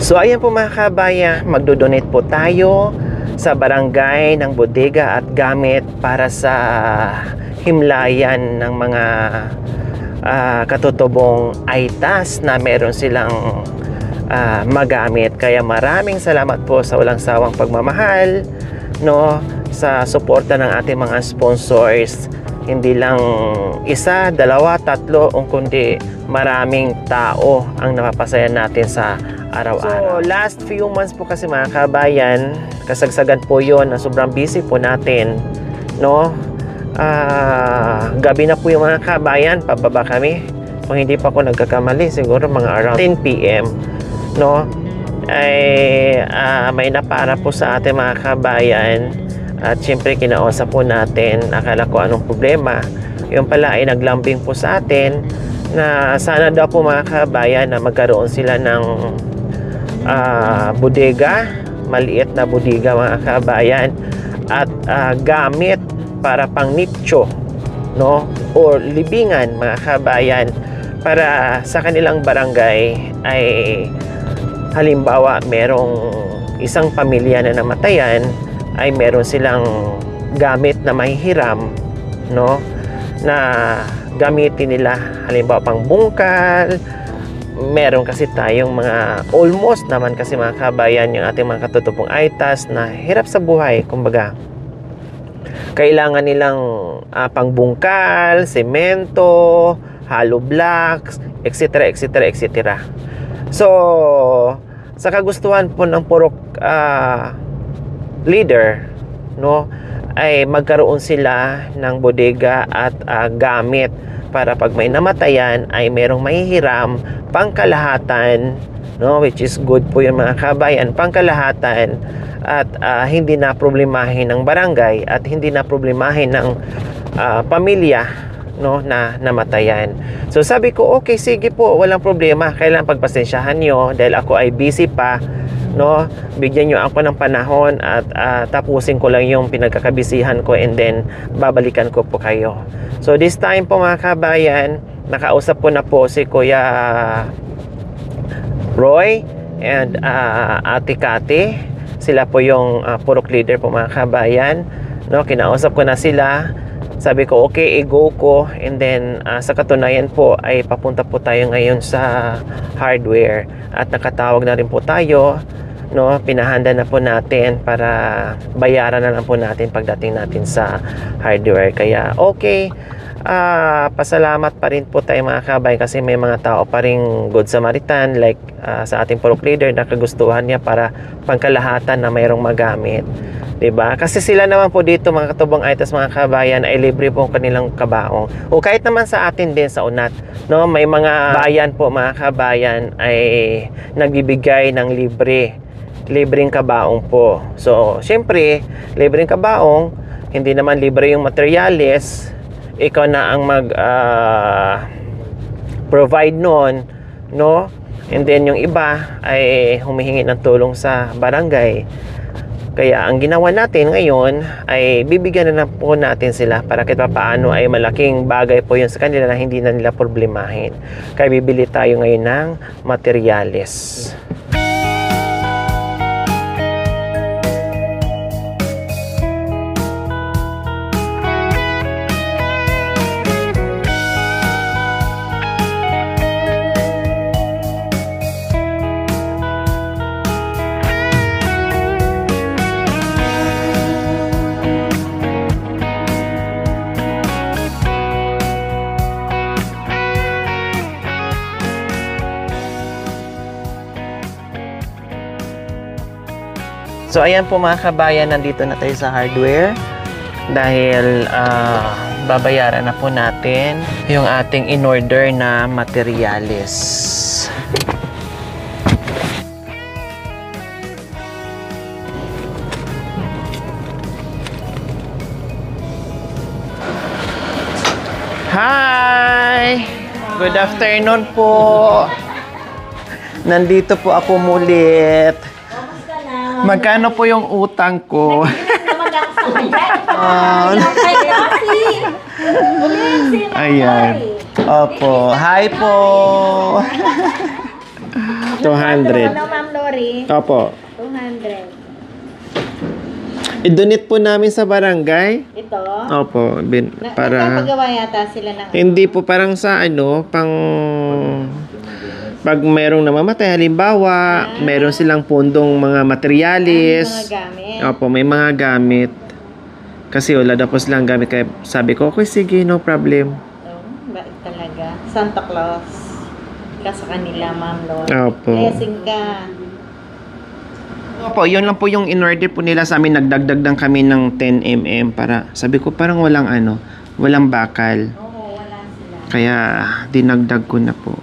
So ayan po mga kabayan, magdodonate po tayo sa barangay ng bodega at gamit para sa himlayan ng mga katutubong aitas na meron silang magamit. Kaya maraming salamat po sa walang sawang pagmamahal, no, sa suporta ng ating mga sponsors. Hindi lang isa, dalawa, tatlo, kundi maraming tao ang napapasaya natin sa araw-araw. So last few months po kasi mga kabayan, kasagsagan po yon na sobrang busy po natin, no. Gabi na po yung mga kabayan, pababa kami. Kung hindi pa ako nagkakamali, siguro mga around 10 PM, no, ay may napara po sa ating mga kabayan. At syempre kinausap po natin, akala ko anong problema. Yung pala ay naglambing po sa atin na sana daw po mga kabayan na magkaroon sila ng bodega, maliit na bodega mga kabayan, at gamit para pang nicho, no, or libingan mga kabayan, para sa kanilang barangay ay halimbawa merong isang pamilya na namatayan, ay meron silang gamit na mahihiram, no, na gamitin nila halimbawa pang bungkal. Meron kasi tayong mga almost naman kasi mga kabayan, yung ating mga katutubong aitas na hirap sa buhay, kumbaga kailangan nilang pangbungkal, semento, hollow blocks, etc, etc, etc. So sa kagustuhan po ng purok leader, no, ay magkaroon sila ng bodega at gamit para pag may namatayan ay merong mahihiram pangkalahatan, no, which is good po yung mga kabayan, pangkalahatan, at hindi na problemahin ng barangay at hindi na problemahin ng pamilya, no, na namatayan. So sabi ko, okay, sige po, walang problema, kailangan pagpasensyahan nyo dahil ako ay busy pa, no, bigyan nyo ako ng panahon at tapusin ko lang yung pinagkakabisihan ko and then babalikan ko po kayo. So this time po mga kabayan, nakausap ko na po si Kuya Roy and Ate Kati. Sila po yung purok leader po mga kabayan, no, kinausap ko na sila. Sabi ko okay, i-go ko, and then sa katunayan po ay papunta po tayo ngayon sa hardware at nakatawag na rin po tayo, no, pinahanda na po natin para bayaran na lang po natin pagdating natin sa hardware. Kaya okay, pasalamat pa rin po tayo mga kabayan kasi may mga tao pa rin good Samaritan like sa ating purok leader na kagustuhan niya para pangkalahatan na mayroong magamit, diba? Kasi sila naman po dito mga katubong aitas mga kabayan ay libre po ang kanilang kabaong, o kahit naman sa atin din sa UNAT, no, may mga bayan po mga kabayan ay nagbibigay ng libreng kabaong po. So syempre libreng kabaong, hindi naman libre yung materyales, ikaw na ang mag provide nun, no, and then yung iba ay humihingi ng tulong sa barangay. Kaya ang ginawa natin ngayon ay bibigyan na po natin sila para kahit paano ay malaking bagay po yun sa kanila na hindi na nila problemahin. Kaya bibili tayo ngayon ng materyales. So ayan po mga kabayan, nandito na tayo sa hardware dahil babayaran na po natin yung ating in-order na materyales. Hi! Good afternoon po. Nandito po ako mulit. Magkano po yung utang ko? Ayan. Opo. Hi po. 200. Sorry. Opo. 200. I-donate po namin sa barangay. Ito. Opo, para Nagpapagawa yata sila ng hindi po parang sa pang pag merong namamatay halimbawa, meron silang pundong mga materyales. mga gamit. Opo, may mga gamit. Kasi wala na po silang gamit kaya sabi ko, okay, sige, no problem. Bakit talaga? Santa Claus. Ka sa kanila, Ma'am Lord. Opo. Blessing ka. Opo, yun lang po yung in-order po nila sa amin. Nagdagdag lang kami ng 10 mm para, sabi ko parang walang walang bakal. Oo, wala sila. Kaya dinagdag ko na po.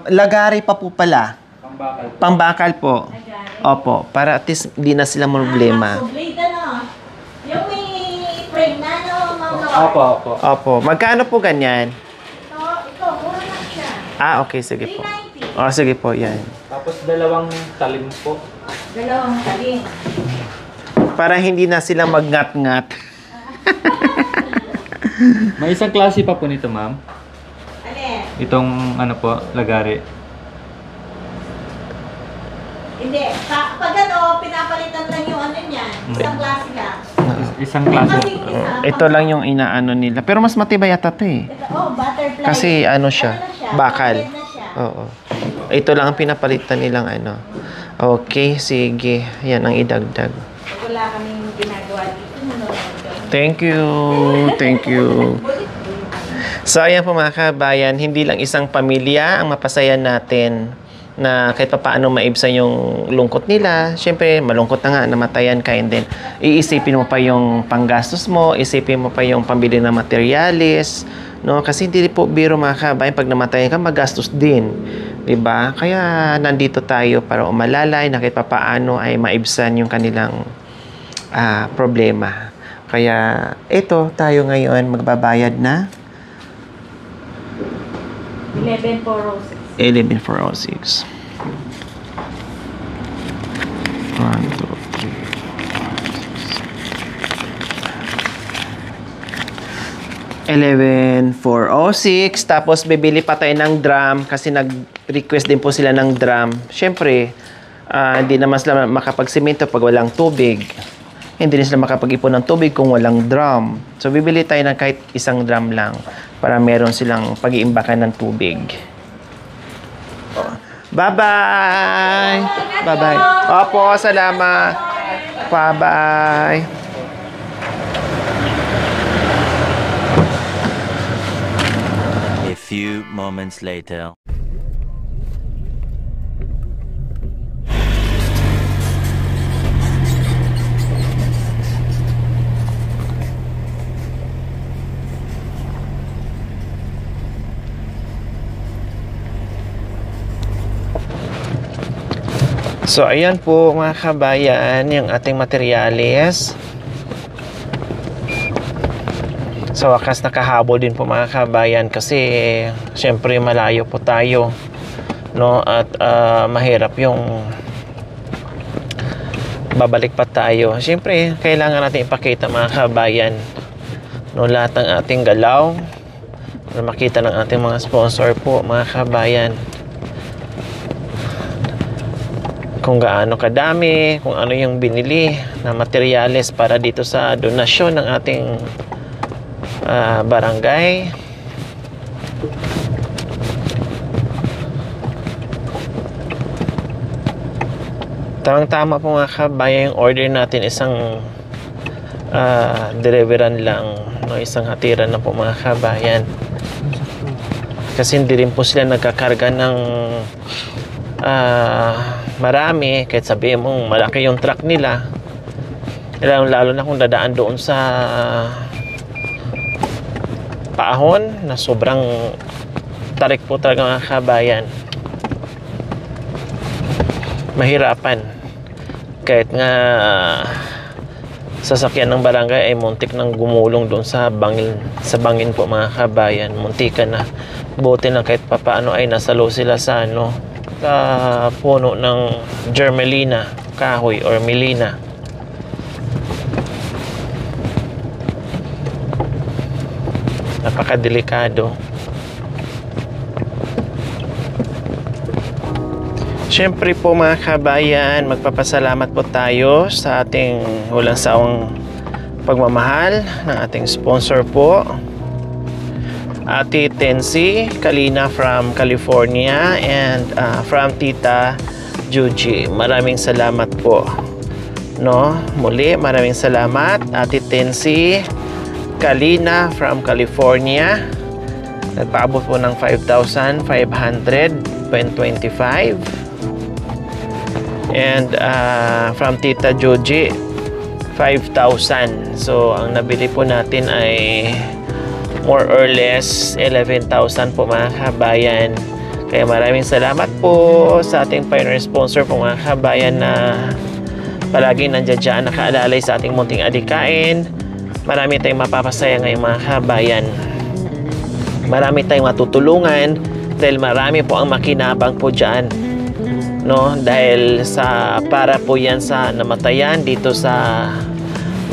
Lagari pa po pala. Pambakal. Pambakal po. Opo, para at least di na sila problema. Blade ano? Yung may frame na, no, Ma'am Lord? Opo, opo. Opo, magkano po ganyan? Ito, mura lang siya. Okay, sige po. 390. Sige po, yan. Tapos dalawang talim po. Dalawang talim. Para hindi na sila magngat-ngat. May isang klase pa po nito, ma'am. Alin? Itong ano po, lagari. Hindi. Pag ano, pinapalitan lang yung ano niyan. Isang klase lang. Isang klase. Kasi isa, Ito lang yung inaano nila. Pero mas matibay yata to eh. butterfly. Kasi ano siya, na siya? bakal. Bakal na siya. Oo. Ito lang ang pinapalitan nilang Okay, sige. Yan ang idagdag. Pag wala kaming ginagawa dito, nanonood kami. Thank you. Thank you. So, ayan po mga kabayan, hindi lang isang pamilya ang mapasaya natin na kahit pa paano maibsan yung lungkot nila. Siyempre, malungkot na nga, namatayan ka, and then iisipin mo pa yung panggastos mo, isipin mo pa yung pambili ng materyales, no? Kasi hindi po biro mga kabayan, pag namatayan ka, magastos din. 'Di ba? Kaya nandito tayo para umalalay na kahit pa paano ay maibsan yung kanilang problema. Kaya ito tayo ngayon magbabayad na 11,406. 11,406. 1, 2, 3, 11,406. Tapos bibili pa tayo ng drum kasi nag-request din po sila ng drum. Siyempre, hindi naman sila makapagsimento pag walang tubig. Hindi rin sila makapag-ipon ng tubig kung walang drum. So bibili tayo ng kahit isang drum lang para meron silang pag-iimbakan ng tubig. Bye-bye! Bye-bye! Opo, salamat! Bye-bye! A few moments later. So, ayan po mga kabayan, yung ating materyales. Sa wakas nakahabol din po mga kabayan kasi syempre malayo po tayo, no? At mahirap yung babalik pa tayo. Syempre kailangan natin ipakita mga kabayan, no, lahat ng ating galaw na makita ng ating mga sponsor po mga kabayan, kung gaano kadami, kung ano yung binili na materyales para dito sa donasyon ng ating barangay. Tamang-tama po mga kabayan, yung order natin isang deliveran lang, no, isang hatiran na po mga kabayan. Kasi hindi rin po sila nagkakarga ng marami, kahit sabihin mong malaki yung truck nila, lalo na kung dadaan doon sa paahon na sobrang tarik po talaga mga kabayan. Mahirapan kahit nga sasakyan ng barangay ay muntik nang gumulong doon sa bangin po mga kabayan. Muntikan na, buti na kahit papaano ay nasalo sila sa puno ng germelina, kahoy or melina. Napakadelikado. Siyempre po mga kabayan, magpapasalamat po tayo sa ating walang sawang pagmamahal ng ating sponsor po, Ate Tensi Kalina from California, and from Tita Juji. Maraming salamat po. No, muli maraming salamat Ate Tensi Kalina from California. Nagpaabot po ng 5,525. And from Tita Joji, 5,000. So ang nabili po natin ay more or less 11,000 po mga kabayan. Kaya maraming salamat po sa ating pioneer sponsor po mga kabayan na palaging nandiyan dyan nakaalalay sa ating munting adikain. Marami tayong mapapasaya ngayong mga kabayan. Marami tayong matutulungan dahil marami po ang makinabang po dyan. No, dahil sa para po yan sa namatayan dito sa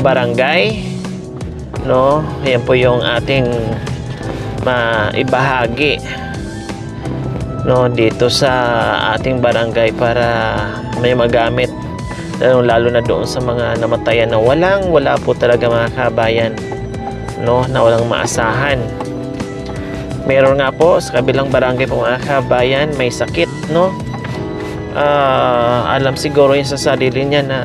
barangay. No, yan po yung ating maibahagi, no, dito sa ating barangay para may magamit, lalo na doon sa mga namatayan na wala po talaga mga kabayan, no, na walang maasahan. Meron nga po sa kabilang barangay po mga kabayan may sakit, no. Alam siguro yun sa sarili niya na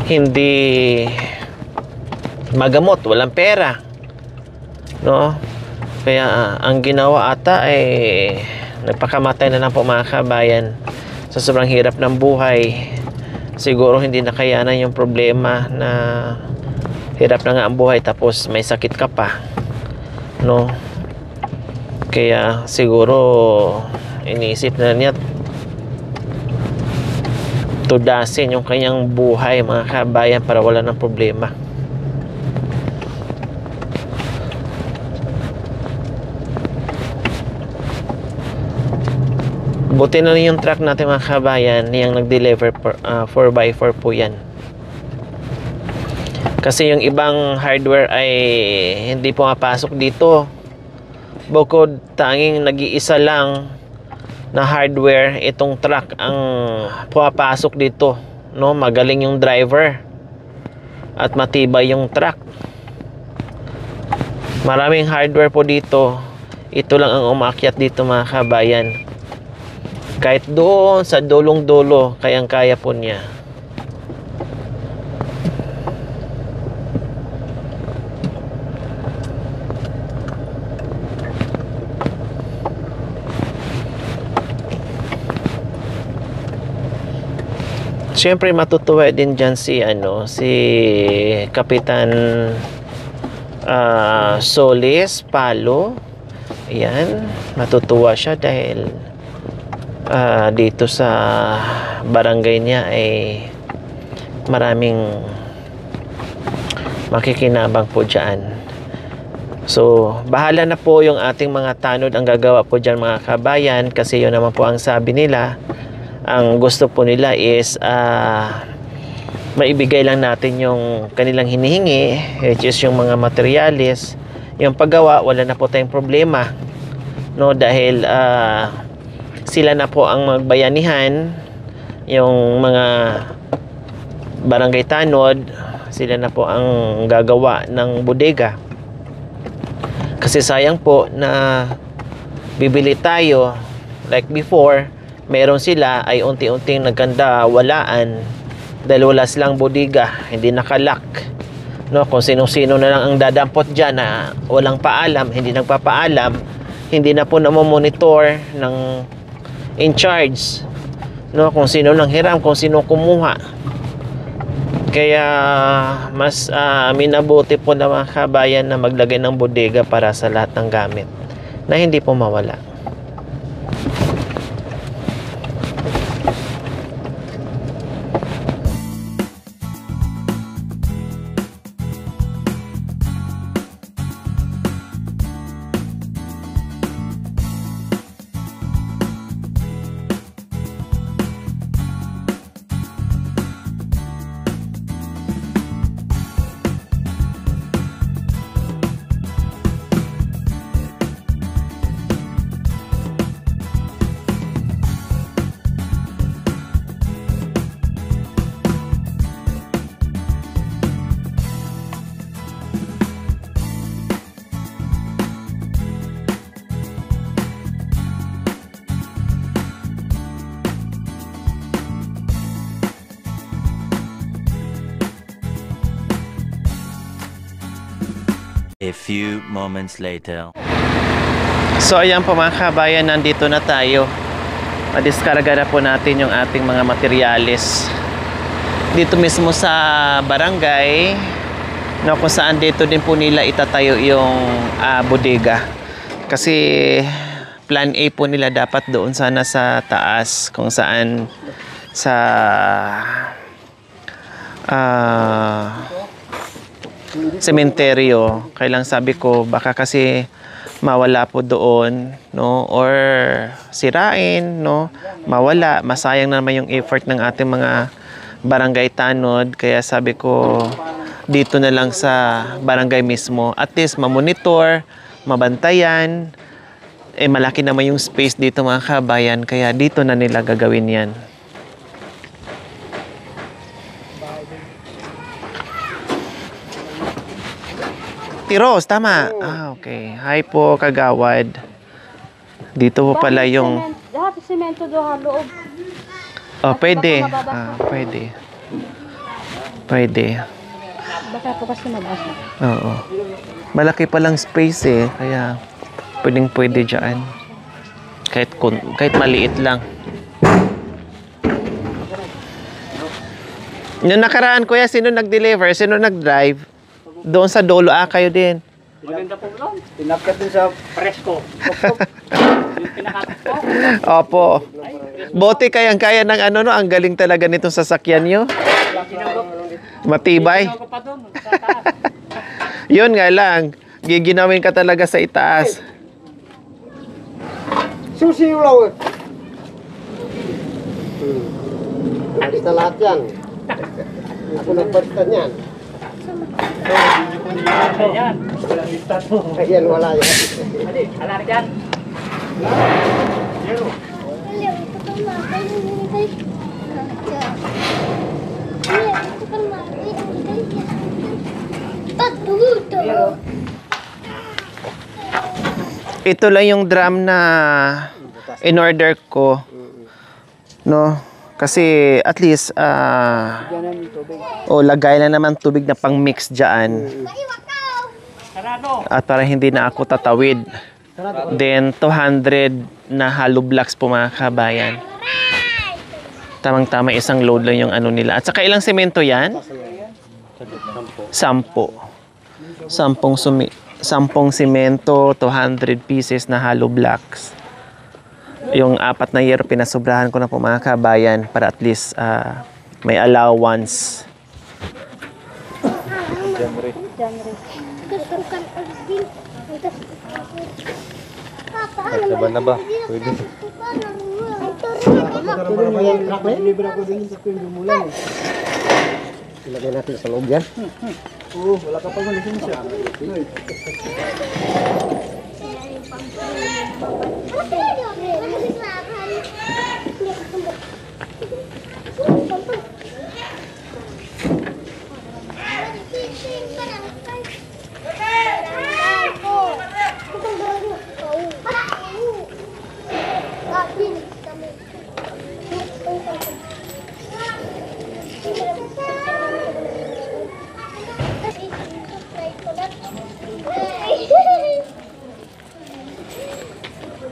hindi magamot, walang pera, no. Kaya ang ginawa ata ay nagpakamatay na lang po mga kabayan sa sobrang hirap ng buhay. Siguro hindi nakayanan yung problema na hirap na nga ang buhay tapos may sakit ka pa, no. Kaya siguro iniisip na niya tudasin yung kanyang buhay mga kabayan para wala ng problema. Buti na yung truck natin mga kabayan, yung nag-deliver 4x4 po yan. Kasi yung ibang hardware ay hindi pumapasok dito. Bukod tanging nag-iisa lang na hardware itong truck ang pumapasok dito, no. Magaling yung driver at matibay yung truck. Maraming hardware po dito. Ito lang ang umakyat dito mga kabayan. Kahit doon sa dulong-dulo, kayang-kaya po niya. Siyempre matutuwa din dyan si Kapitan Solis Palo. Ayan, matutuwa siya dahil dito sa barangay niya ay maraming makikinabang po dyan. So bahala na po yung ating mga tanod ang gagawa po dyan mga kabayan, kasi yun naman po ang sabi nila. Ang gusto po nila is maibigay lang natin yung kanilang hinihingi, which is yung mga materialis. Yung paggawa, wala na po tayong problema, no, dahil sila na po ang magbayanihan. Yung mga barangay tanod, sila na po ang gagawa ng bodega. Kasi sayang po na bibili tayo like before, meron sila ay unti-unting nagkanda walaan dahil wala silang bodega, hindi nakalak, no. Kung sino-sino na lang ang dadampot dyan na walang paalam, hindi nagpapaalam, hindi na po namomonitor ng in charge, no, kung sino lang hiram, kung sino kumuha. Kaya mas minabuti po na mga kabayan na maglagay ng bodega para sa lahat ng gamit na hindi po mawala. A few moments later. So ayan po mga kabayan, nandito na tayo. Madiskarga na po natin yung ating mga materyales. Dito mismo sa barangay, no, kung saan dito din po nila itatayo yung bodega. Kasi plan A po nila dapat doon sana sa taas, kung saan sa sementeryo. Kailang sabi ko baka kasi mawala po doon, no, or sirain, no, mawala, masayang naman yung effort ng ating mga barangay tanod. Kaya sabi ko dito na lang sa barangay mismo, at least mamonitor, mabantayan. Malaki naman yung space dito mga kabayan, kaya dito na nila gagawin yan. Tiros, tama. Okay. Hi po, kagawad. Dito po pala yung... Lahat semento doon loob. Oh, pwede. Pwede. Pwede. Baka po kasi mabasa. Oo. Malaki palang space eh. Kaya pwede dyan. Kahit maliit lang. Yung nakaraan, kuya, sino nag-deliver? Sino nag-drive? Doon sa Dolo, kayo din. Maganda po doon. Pinakit din sa presko. Yung pinakapit po. Opo. Bote kayang-kaya ng ano, no? Ang galing talaga nitong sasakyan nyo. Matibay. Ako pa doon. Sa taas. Yun nga lang. Giginawin ka talaga sa itaas. Susi ulaw eh. Basta lahat yan. Ako nagbalitan yan. Ayan. Walang listat mo. Ayan, wala yan. Hali, alari dyan. Ito lang yung drum na in-order ko. No? Kasi at least lagay na naman tubig na pang-mix dyan. Sarado. At para hindi na ako tatawid. Then 200 na hollow blocks po mga kabayan. Tamang-tama isang load lang yung ano nila. At saka ilang semento yan? 10. 10 semento, 200 pieces na hollow blocks. Yung 4 na yero pinasobrahan ko na po mga kabayan para at least may allowance. Saban na ba? Pwede. Libre ako din sa pinumulan eh. Ilagay natin sa loob yan. Oo, wala ka pa ng lisensya.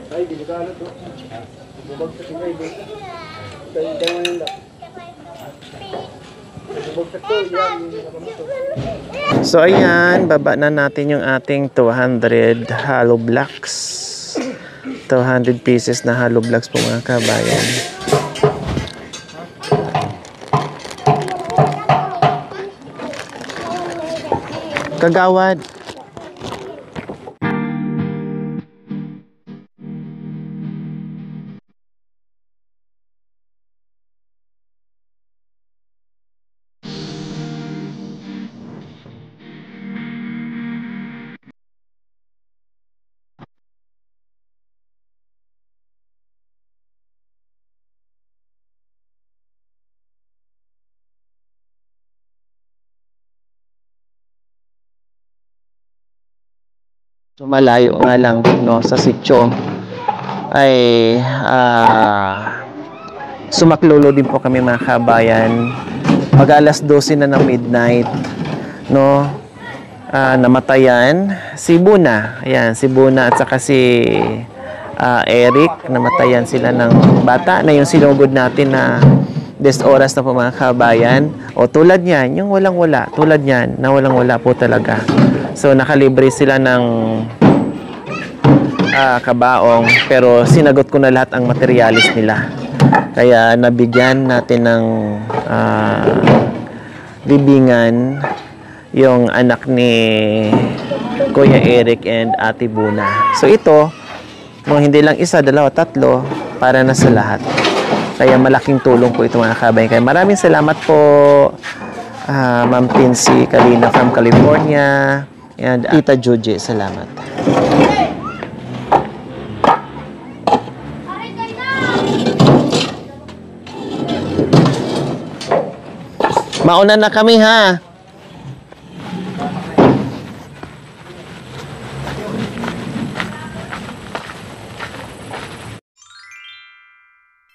Ay, delikado to. Bubagsak yung ay doon. Tayo yun lang. Bubagsak to, yan. So ayan, baba na natin yung ating 200 hollow blocks. 200 pieces na hollow blocks po mga kabayan. Kagawad. So malayo nga lang no sa sitio ay sumaklolo din po kami mga kabayan. Mag alas 12 na ng midnight no. namatayan. Si Buna. Ayan, si Buna at saka si Eric. Namatayan sila ng bata na yung sinugod natin na 10 oras na po mga kabayan. O tulad niyan, yung walang-wala. Tulad niyan, na walang-wala po talaga. So nakalibre sila ng kabaong pero sinagot ko na lahat ang materialis nila. Kaya nabigyan natin ng libingan yung anak ni Kuya Eric and Ate Buna. So ito, hindi lang isa, dalawa, tatlo, para na sa lahat. Kaya malaking tulong po ito mga kabayan. Kaya maraming salamat po Ma'am Pincy Kalina from California and Tita Juji, salamat. Mauna na kami ha.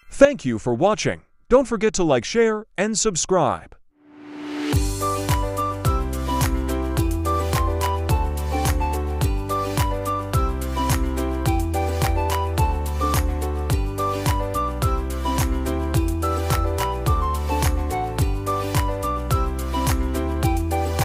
Thank you for watching. Don't forget to like, share, and subscribe.